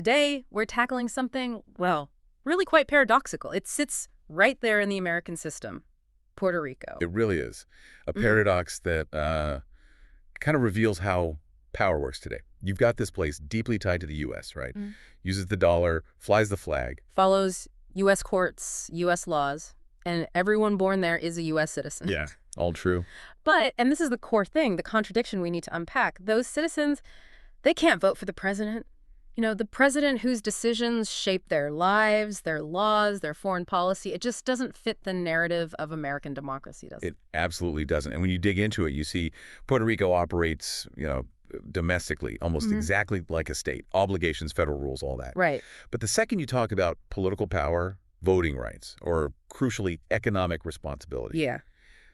Today, we're tackling something, well, really quite paradoxical. It sits right there in the American system, Puerto Rico. It really is a Mhm. paradox that kind of reveals how power works today. You've got this place deeply tied to the U.S., right? Mm. Uses the dollar, flies the flag. Follows U.S. courts, U.S. laws, and everyone born there is a U.S. citizen. Yeah, all true. But, and this is the core thing, the contradiction we need to unpack, those citizens, they can't vote for the president. The president whose decisions shape their lives, their laws, their foreign policy, it just doesn't fit the narrative of American democracy, does it? It absolutely doesn't. And when you dig into it, you see Puerto Rico operates, domestically, almost Hmm. exactly like a state. Obligations, federal rules, all that. Right. But the second you talk about political power, voting rights, or crucially, economic responsibility, Yeah.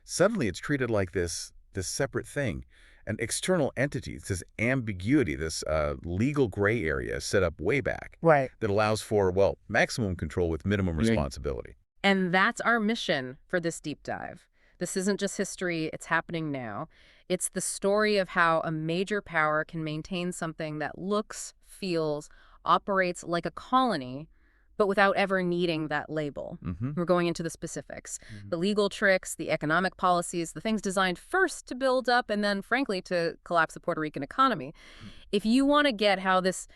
suddenly it's treated like this separate thing. An external entity, this ambiguity, this legal gray area set up way back Right. that allows for, well, maximum control with minimum responsibility. And that's our mission for this deep dive. This isn't just history, it's happening now. It's the story of how a major power can maintain something that looks, feels, operates like a colony, but without ever needing that label. Hmm. We're going into the specifics, the legal tricks, the economic policies, the things designed first to build up and then, frankly, to collapse the Puerto Rican economy. If you want to get how this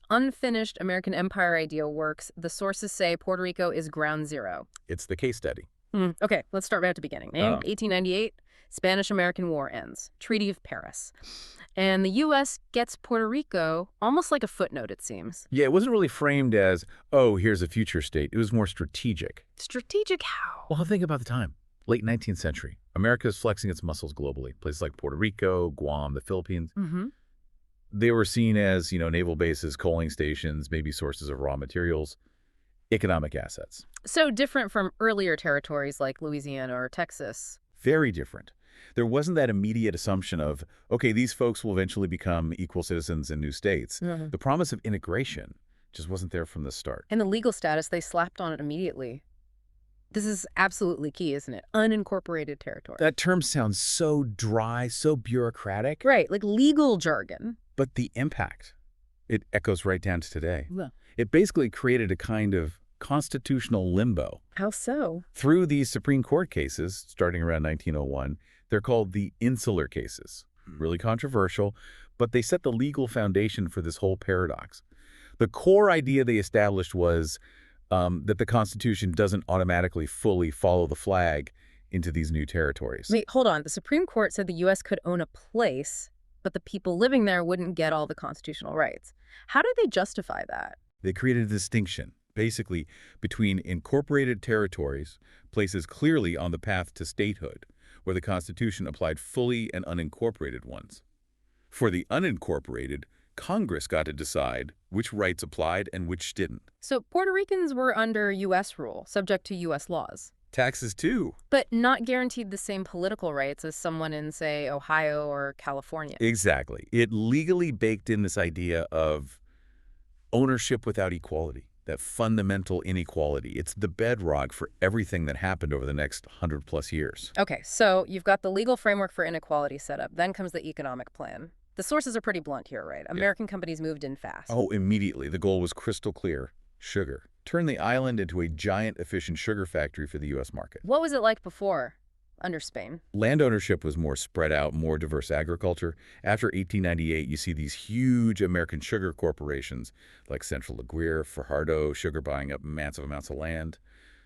unfinished American empire idea works, the sources say Puerto Rico is ground zero. It's the case study. Okay, let's start right at the beginning. Oh. 1898, Spanish-American War ends. Treaty of Paris. And the U.S. gets Puerto Rico almost like a footnote, it seems. Yeah, it wasn't really framed as, oh, here's a future state. It was more strategic. Strategic how? Well, think about the time. Late 19th century. America is flexing its muscles globally. Places like Puerto Rico, Guam, the Philippines. Mm-hmm. They were seen as, naval bases, coaling stations, maybe sources of raw materials, economic assets. So different from earlier territories like Louisiana or Texas. Very different. There wasn't that immediate assumption of, okay, these folks will eventually become equal citizens in new states. Mhm. The promise of integration just wasn't there from the start. And the legal status, they slapped on it immediately. This is absolutely key, isn't it? Unincorporated territory. That term sounds so dry, so bureaucratic. Right, like legal jargon. But the impact, it echoes right down to today. Yeah. It basically created a kind of constitutional limbo. How so? Through these Supreme Court cases, starting around 1901, they're called the insular cases. Really controversial, but they set the legal foundation for this whole paradox. The core idea they established was that the Constitution doesn't automatically fully follow the flag into these new territories. Wait, hold on. The Supreme Court said the U.S. could own a place, but the people living there wouldn't get all the constitutional rights. How did they justify that? They created a distinction, basically, between incorporated territories, places clearly on the path to statehood, where the Constitution applied fully, and unincorporated ones. For the unincorporated, Congress got to decide which rights applied and which didn't. So Puerto Ricans were under U.S. rule, subject to U.S. laws, Taxes, too. but not guaranteed the same political rights as someone in, say, Ohio or California. Exactly. It legally baked in this idea of ownership without equality, that fundamental inequality. It's the bedrock for everything that happened over the next 100-plus years. Okay, so you've got the legal framework for inequality set up. Then comes the economic plan. The sources are pretty blunt here, right? American companies moved in fast. Oh, immediately. The goal was crystal clear. Sugar. Turn the island into a giant, efficient sugar factory for the U.S. market. What was it like before, under Spain? Land ownership was more spread out, more diverse agriculture. After 1898, you see these huge American sugar corporations like Central Aguirre, Fajardo, sugar buying up massive amounts of land.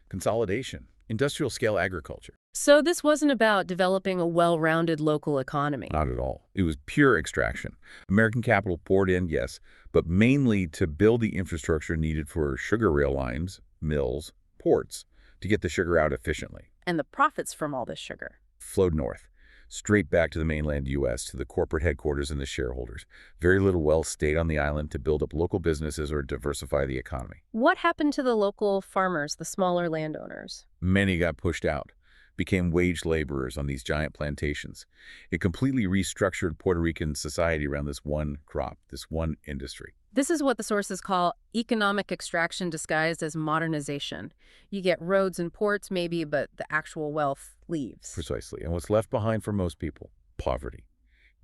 Consolidation. Industrial-scale agriculture. So this wasn't about developing a well-rounded local economy. Not at all. It was pure extraction. American capital poured in, yes, but mainly to build the infrastructure needed for sugar rail lines, mills, ports, to get the sugar out efficiently. And the profits from all this sugar. Flowed north, straight back to the mainland U.S., to the corporate headquarters and the shareholders. Very little wealth stayed on the island to build up local businesses or diversify the economy. What happened to the local farmers, the smaller landowners? Many got pushed out, became wage laborers on these giant plantations. It completely restructured Puerto Rican society around this one crop, this one industry. This is what the sources call economic extraction disguised as modernization. You get roads and ports maybe, but the actual wealth leaves. Precisely. And what's left behind for most people? Poverty.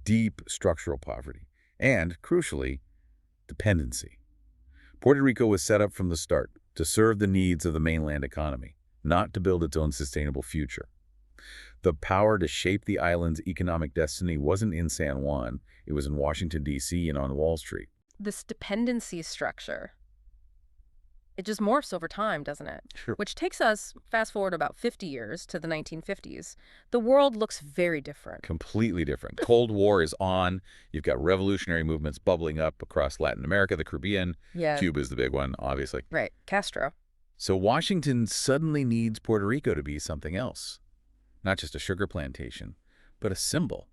Deep structural poverty. And, crucially, dependency. Puerto Rico was set up from the start to serve the needs of the mainland economy, not to build its own sustainable future. The power to shape the island's economic destiny wasn't in San Juan, it was in Washington, D.C. and on Wall Street. This dependency structure, it just morphs over time, doesn't it? Sure. Which takes us, fast forward about 50 years to the 1950s. The world looks very different. Completely different. Cold War is on. You've got revolutionary movements bubbling up across Latin America, the Caribbean. Yeah. Cuba is the big one, obviously. Right. Castro. So Washington suddenly needs Puerto Rico to be something else. Not just a sugar plantation, but a symbol,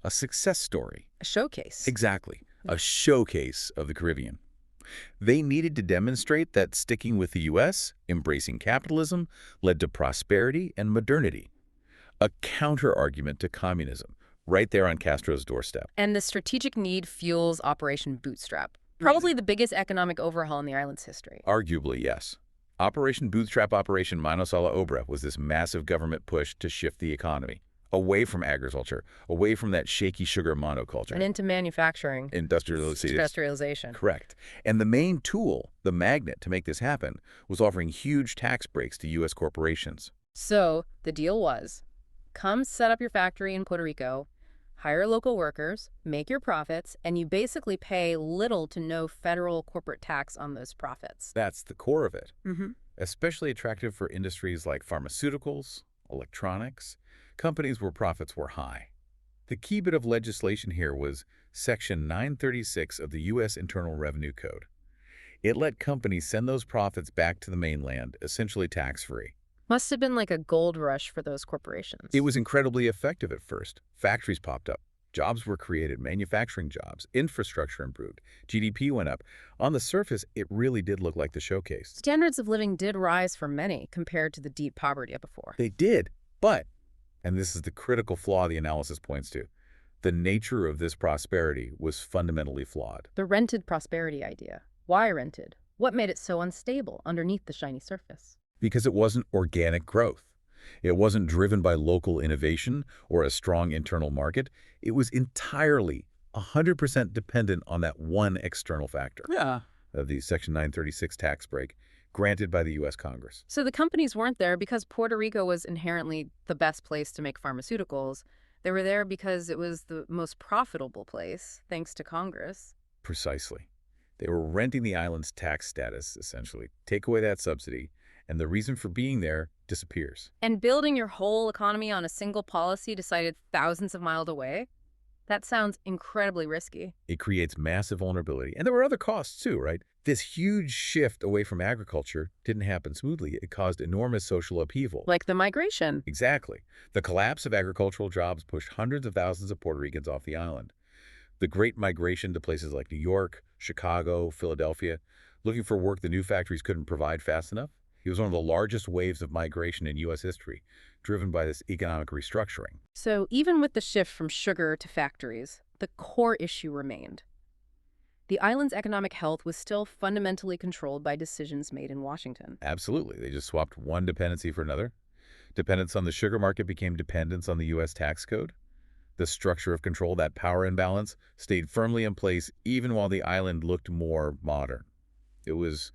a success story. A showcase. Exactly. A showcase of the Caribbean. They needed to demonstrate that sticking with the U.S., embracing capitalism, led to prosperity and modernity. A counter-argument to communism, right there on Castro's doorstep. And the strategic need fuels Operation Bootstrap. Probably the biggest economic overhaul in the island's history. Arguably, yes. Operation Bootstrap, Operation Manos a la Obra was this massive government push to shift the economy away from agriculture, away from that shaky sugar monoculture. And into manufacturing. Industrialization. Correct. And the main tool, the magnet to make this happen, was offering huge tax breaks to U.S. corporations. So the deal was, come set up your factory in Puerto Rico, hire local workers, make your profits, and you basically pay little to no federal corporate tax on those profits. That's the core of it. Mm-hmm. Especially attractive for industries like pharmaceuticals, electronics, companies where profits were high. The key bit of legislation here was Section 936 of the U.S. Internal Revenue Code. It let companies send those profits back to the mainland, essentially tax-free. Must have been like a gold rush for those corporations. It was incredibly effective at first. Factories popped up. Jobs were created, manufacturing jobs, infrastructure improved, GDP went up. On the surface, it really did look like the showcase. Standards of living did rise for many compared to the deep poverty of before. They did, but, and this is the critical flaw the analysis points to, the nature of this prosperity was fundamentally flawed. The rented prosperity idea. Why rented? What made it so unstable underneath the shiny surface? Because it wasn't organic growth. It wasn't driven by local innovation or a strong internal market. It was entirely 100% dependent on that one external factor. Yeah. Of the Section 936 tax break granted by the U.S. Congress. So the companies weren't there because Puerto Rico was inherently the best place to make pharmaceuticals. They were there because it was the most profitable place, thanks to Congress. Precisely. They were renting the island's tax status, essentially. Take away that subsidy, and the reason for being there disappears. And building your whole economy on a single policy decided thousands of miles away? That sounds incredibly risky. It creates massive vulnerability. And there were other costs too, right? This huge shift away from agriculture didn't happen smoothly. It caused enormous social upheaval. Like the migration. Exactly. The collapse of agricultural jobs pushed hundreds of thousands of Puerto Ricans off the island. The Great Migration to places like New York, Chicago, Philadelphia, looking for work the new factories couldn't provide fast enough. It was one of the largest waves of migration in U.S. history, driven by this economic restructuring. So even with the shift from sugar to factories, the core issue remained. The island's economic health was still fundamentally controlled by decisions made in Washington. Absolutely. They just swapped one dependency for another. Dependence on the sugar market became dependence on the U.S. tax code. The structure of control, that power imbalance, stayed firmly in place even while the island looked more modern. It was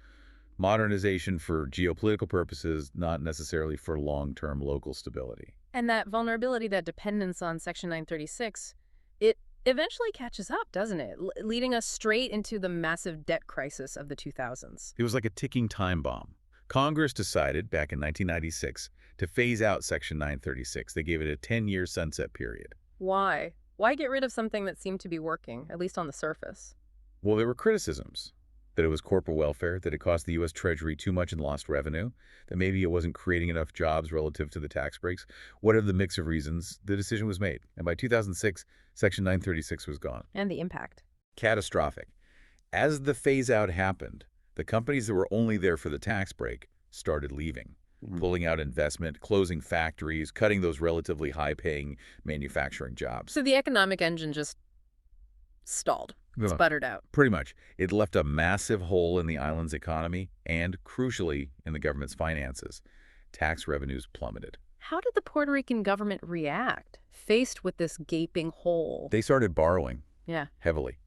modernization for geopolitical purposes, not necessarily for long-term local stability. And that vulnerability, that dependence on Section 936, it eventually catches up, doesn't it? Leading us straight into the massive debt crisis of the 2000s. It was like a ticking time bomb. Congress decided back in 1996 to phase out Section 936. They gave it a 10-year sunset period. Why? Why get rid of something that seemed to be working, at least on the surface? Well, there were criticisms. That it was corporate welfare, that it cost the U.S. Treasury too much in lost revenue, that maybe it wasn't creating enough jobs relative to the tax breaks. Whatever the mix of reasons, the decision was made. And by 2006, Section 936 was gone. And the impact? Catastrophic. As the phase-out happened, the companies that were only there for the tax break started leaving, pulling out investment, closing factories, cutting those relatively high-paying manufacturing jobs. So the economic engine just stalled. Sputtered out. Pretty much. It left a massive hole in the island's economy and, crucially, in the government's finances. Tax revenues plummeted. How did the Puerto Rican government react, faced with this gaping hole? They started borrowing. Yeah. Heavily.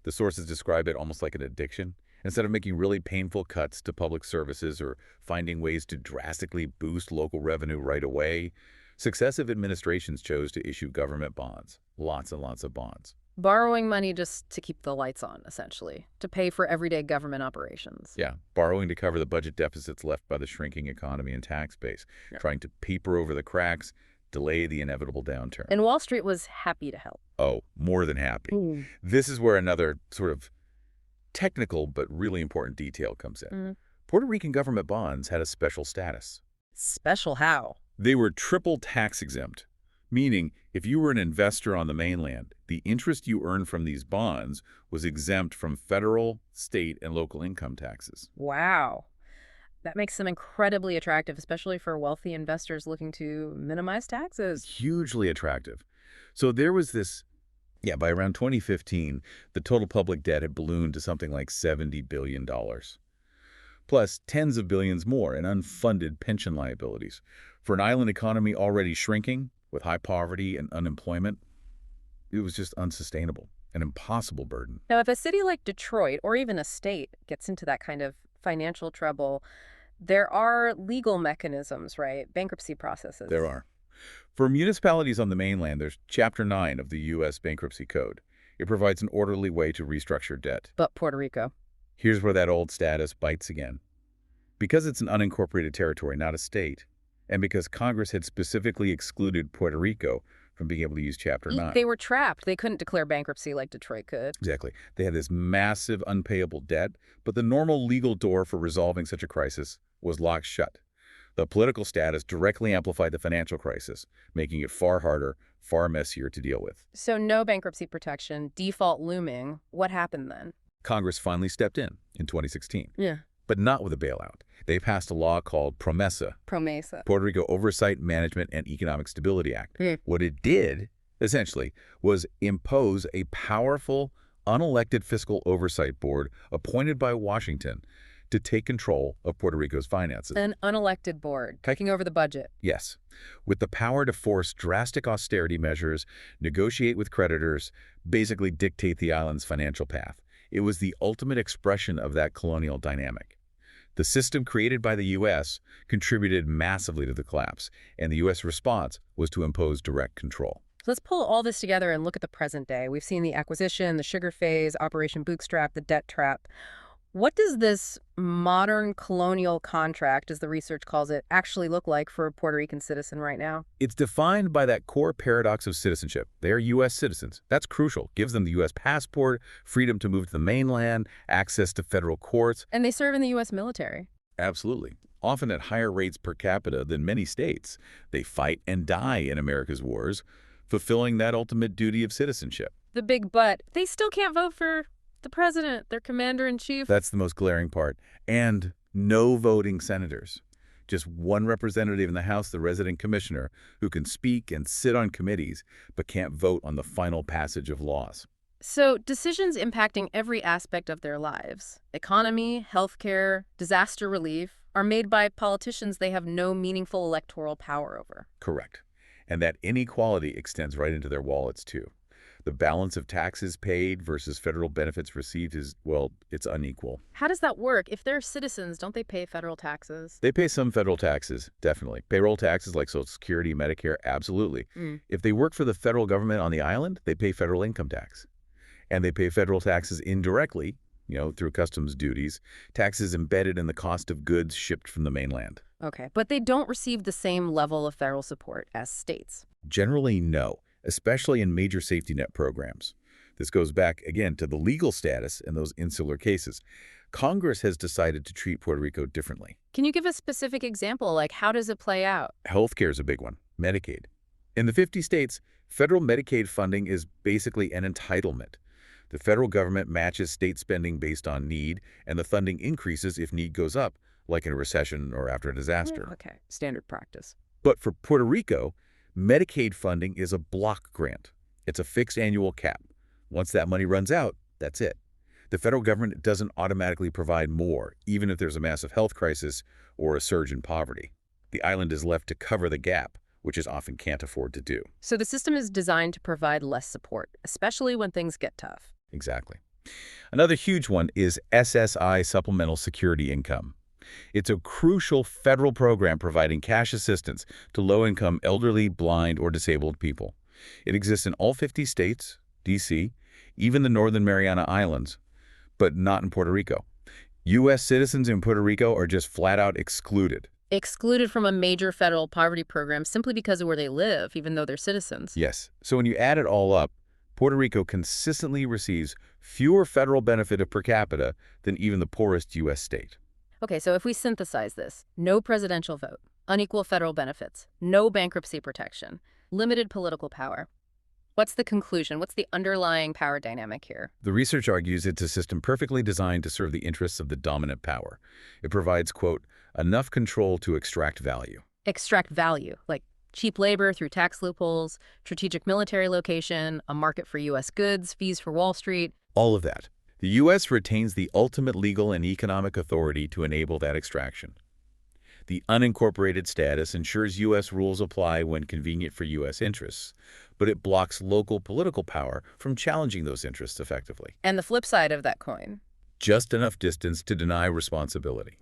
The sources describe it almost like an addiction. Instead of making really painful cuts to public services or finding ways to drastically boost local revenue right away, successive administrations chose to issue government bonds, lots and lots of bonds. Borrowing money just to keep the lights on, essentially, to pay for everyday government operations. Yeah, borrowing to cover the budget deficits left by the shrinking economy and tax base, Yeah. trying to paper over the cracks, delay the inevitable downturn. And Wall Street was happy to help. Oh, more than happy. This is where another sort of technical but really important detail comes in. Puerto Rican government bonds had a special status. Special how? They were triple tax exempt, meaning if you were an investor on the mainland, the interest you earned from these bonds was exempt from federal, state, and local income taxes. Wow. That makes them incredibly attractive, especially for wealthy investors looking to minimize taxes. Hugely attractive. So there was this, by around 2015, the total public debt had ballooned to something like $70 billion. Plus tens of billions more in unfunded pension liabilities. For an island economy already shrinking, with high poverty and unemployment, it was just unsustainable, an impossible burden. Now, if a city like Detroit, or even a state, gets into that kind of financial trouble, there are legal mechanisms, right? Bankruptcy processes. There are. For municipalities on the mainland, there's Chapter 9 of the U.S. Bankruptcy Code. It provides an orderly way to restructure debt. But Puerto Rico. Here's where that old status bites again. Because it's an unincorporated territory, not a state, and because Congress had specifically excluded Puerto Rico from being able to use Chapter 9. They were trapped. They couldn't declare bankruptcy like Detroit could. Exactly. They had this massive unpayable debt, but the normal legal door for resolving such a crisis was locked shut. The political status directly amplified the financial crisis, making it far harder, far messier to deal with. So no bankruptcy protection, default looming. What happened then? Congress finally stepped in 2016. Yeah. But not with a bailout. They passed a law called Promesa, Promesa. Puerto Rico Oversight, Management, and Economic Stability Act. What it did, essentially, was impose a powerful, unelected fiscal oversight board appointed by Washington to take control of Puerto Rico's finances. An unelected board taking over the budget. Yes, with the power to force drastic austerity measures, negotiate with creditors, basically dictate the island's financial path. It was the ultimate expression of that colonial dynamic. The system created by the U.S. contributed massively to the collapse, and the U.S. response was to impose direct control. So let's pull all this together and look at the present day. We've seen the acquisition, the sugar phase, Operation Bootstrap, the debt trap. What does this modern colonial contract, as the research calls it, actually look like for a Puerto Rican citizen right now? It's defined by that core paradox of citizenship. They are U.S. citizens. That's crucial. Gives them the U.S. passport, freedom to move to the mainland, access to federal courts. And they serve in the U.S. military. Absolutely. Often at higher rates per capita than many states. They fight and die in America's wars, fulfilling that ultimate duty of citizenship. The big but, they still can't vote for the president, their commander-in-chief. That's the most glaring part. And no voting senators. Just one representative in the House, the resident commissioner, who can speak and sit on committees, but can't vote on the final passage of laws. So decisions impacting every aspect of their lives, economy, healthcare, disaster relief, are made by politicians they have no meaningful electoral power over. Correct. And that inequality extends right into their wallets, too. The balance of taxes paid versus federal benefits received is, well, it's unequal. How does that work? If they're citizens, don't they pay federal taxes? They pay some federal taxes, definitely. Payroll taxes like Social Security, Medicare, absolutely. If they work for the federal government on the island, they pay federal income tax. And they pay federal taxes indirectly, through customs duties, taxes embedded in the cost of goods shipped from the mainland. Okay, but they don't receive the same level of federal support as states. Generally, no, especially in major safety net programs. This goes back, again, to the legal status in those insular cases. Congress has decided to treat Puerto Rico differently. Can you give a specific example? Like, how does it play out? Healthcare is a big one. Medicaid. In the 50 states, federal Medicaid funding is basically an entitlement. The federal government matches state spending based on need, and the funding increases if need goes up, like in a recession or after a disaster. Okay, standard practice. But for Puerto Rico, Medicaid funding is a block grant. It's a fixed annual cap. Once that money runs out, that's it. The federal government doesn't automatically provide more, even if there's a massive health crisis or a surge in poverty. The island is left to cover the gap, which it often can't afford to do. So the system is designed to provide less support, especially when things get tough. Exactly. Another huge one is SSI, Supplemental Security Income. It's a crucial federal program providing cash assistance to low-income, elderly, blind, or disabled people. It exists in all 50 states, D.C., even the Northern Mariana Islands, but not in Puerto Rico. U.S. citizens in Puerto Rico are just flat-out excluded. Excluded from a major federal poverty program simply because of where they live, even though they're citizens. Yes. So when you add it all up, Puerto Rico consistently receives fewer federal benefit per capita than even the poorest U.S. state. Okay, so if we synthesize this, no presidential vote, unequal federal benefits, no bankruptcy protection, limited political power. What's the conclusion? What's the underlying power dynamic here? The research argues it's a system perfectly designed to serve the interests of the dominant power. It provides, quote, enough control to extract value. Extract value, like cheap labor through tax loopholes, strategic military location, a market for U.S. goods, fees for Wall Street. All of that. The U.S. retains the ultimate legal and economic authority to enable that extraction. The unincorporated status ensures U.S. rules apply when convenient for U.S. interests, but it blocks local political power from challenging those interests effectively. And the flip side of that coin? Just enough distance to deny responsibility.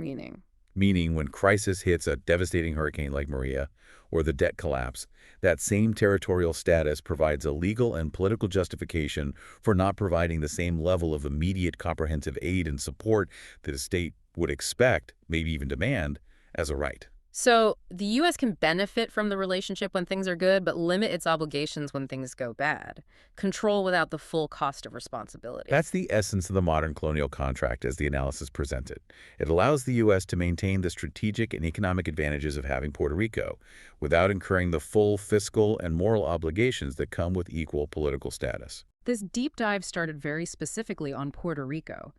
Meaning when crisis hits a devastating hurricane like Maria or the debt collapse, that same territorial status provides a legal and political justification for not providing the same level of immediate comprehensive aid and support that a state would expect, maybe even demand, as a right. So the U.S. can benefit from the relationship when things are good, but limit its obligations when things go bad. Control without the full cost of responsibility. That's the essence of the modern colonial contract as the analysis presented. It allows the U.S. to maintain the strategic and economic advantages of having Puerto Rico without incurring the full fiscal and moral obligations that come with equal political status. This deep dive started very specifically on Puerto Rico.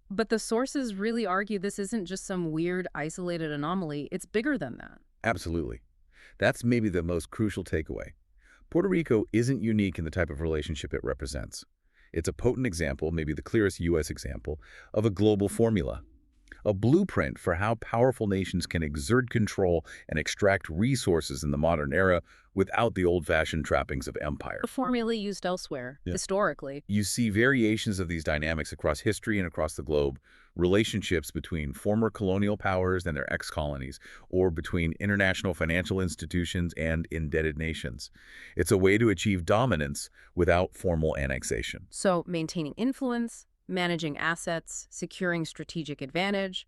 But the sources really argue this isn't just some weird, isolated anomaly. It's bigger than that. Absolutely. That's maybe the most crucial takeaway. Puerto Rico isn't unique in the type of relationship it represents. It's a potent example, maybe the clearest U.S. example, of a global formula. A blueprint for how powerful nations can exert control and extract resources in the modern era without the old-fashioned trappings of empire. A formula used elsewhere, historically. You see variations of these dynamics across history and across the globe, relationships between former colonial powers and their ex-colonies, or between international financial institutions and indebted nations. It's a way to achieve dominance without formal annexation. So maintaining influence, managing assets, securing strategic advantage,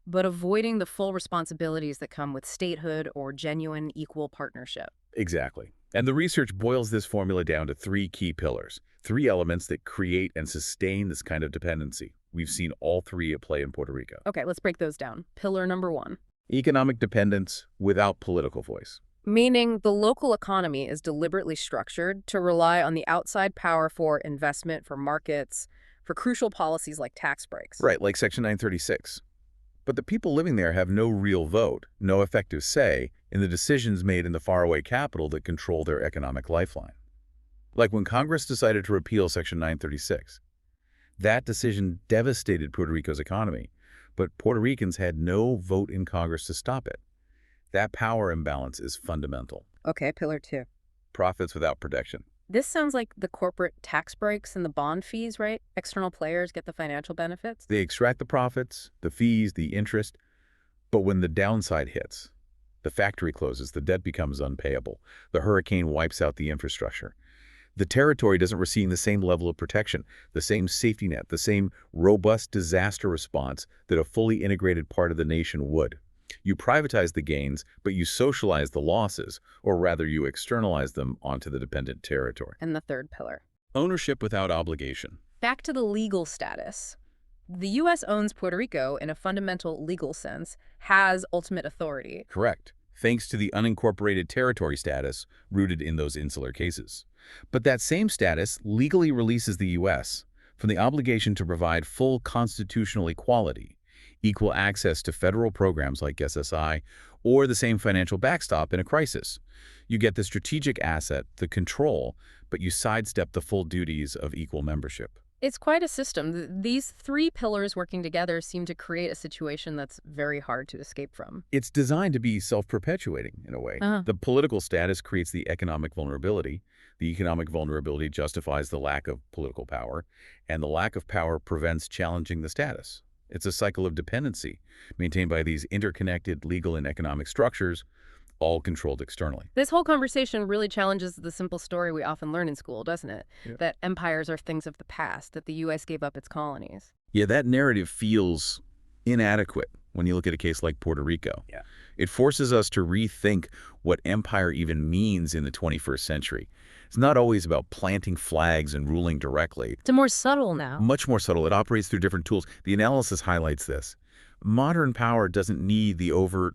but avoiding the full responsibilities that come with statehood or genuine equal partnership. Exactly. And the research boils this formula down to three key pillars, three elements that create and sustain this kind of dependency. We've seen all three at play in Puerto Rico. Okay, let's break those down. Pillar number one. Economic dependence without political voice. Meaning the local economy is deliberately structured to rely on the outside power for investment, for markets, for crucial policies like tax breaks. Right, like Section 936. But the people living there have no real vote, no effective say in the decisions made in the faraway capital that control their economic lifeline. Like when Congress decided to repeal Section 936. That decision devastated Puerto Rico's economy, but Puerto Ricans had no vote in Congress to stop it. That power imbalance is fundamental. Okay, pillar two. Profits without protection. This sounds like the corporate tax breaks and the bond fees, right? External players get the financial benefits. They extract the profits, the fees, the interest, but when the downside hits, the factory closes, the debt becomes unpayable, the hurricane wipes out the infrastructure. The territory doesn't receive the same level of protection, the same safety net, the same robust disaster response that a fully integrated part of the nation would. You privatize the gains, but you socialize the losses, or rather you externalize them onto the dependent territory. And the third pillar. Ownership without obligation. Back to the legal status. The U.S. owns Puerto Rico in a fundamental legal sense, has ultimate authority. Correct, thanks to the unincorporated territory status rooted in those insular cases. But that same status legally releases the U.S. from the obligation to provide full constitutional equality, equal access to federal programs like SSI, or the same financial backstop in a crisis. You get the strategic asset, the control, but you sidestep the full duties of equal membership. It's quite a system. These three pillars working together seem to create a situation that's very hard to escape from. It's designed to be self-perpetuating in a way. The political status creates the economic vulnerability. The economic vulnerability justifies the lack of political power, and the lack of power prevents challenging the status. It's a cycle of dependency, maintained by these interconnected legal and economic structures, all controlled externally. This whole conversation really challenges the simple story we often learn in school, doesn't it? Yeah. That empires are things of the past, that the U.S. gave up its colonies. Yeah, that narrative feels inadequate when you look at a case like Puerto Rico. Yeah. It forces us to rethink what empire even means in the 21st century. It's not always about planting flags and ruling directly. It's more subtle now. Much more subtle. It operates through different tools. The analysis highlights this. Modern power doesn't need the overt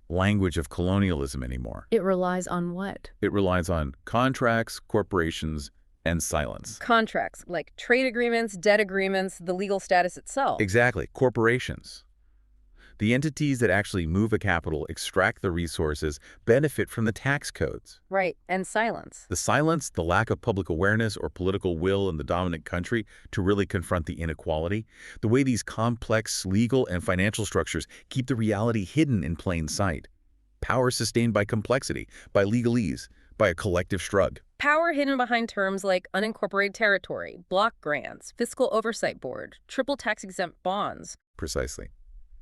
language of colonialism anymore. It relies on what? It relies on contracts, corporations, and silence. Contracts, like trade agreements, debt agreements, the legal status itself. Exactly. Corporations. The entities that actually move a capital, extract the resources, benefit from the tax codes. Right, and silence. The silence, the lack of public awareness or political will in the dominant country to really confront the inequality, the way these complex legal and financial structures keep the reality hidden in plain sight. Power sustained by complexity, by legalese, by a collective shrug. Power hidden behind terms like unincorporated territory, block grants, fiscal oversight board, triple tax-exempt bonds. Precisely.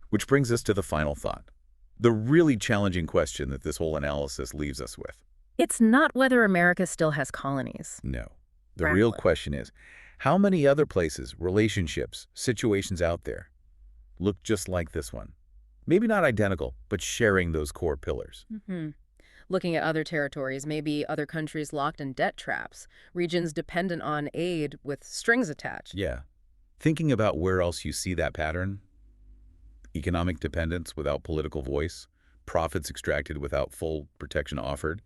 Which brings us to the final thought. The really challenging question that this whole analysis leaves us with. It's not whether America still has colonies. No. The real question is, how many other places, relationships, situations out there look just like this one? Maybe not identical, but sharing those core pillars. Looking at other territories, maybe other countries locked in debt traps, regions dependent on aid with strings attached. Yeah. Thinking about where else you see that pattern, economic dependence without political voice, profits extracted without full protection offered,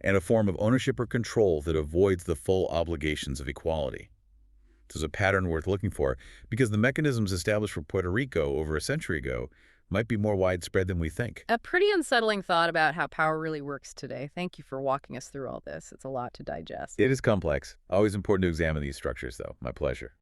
and a form of ownership or control that avoids the full obligations of equality. There's a pattern worth looking for because the mechanisms established for Puerto Rico over a century ago might be more widespread than we think. A pretty unsettling thought about how power really works today. Thank you for walking us through all this. It's a lot to digest. It is complex. Always important to examine these structures, though. My pleasure.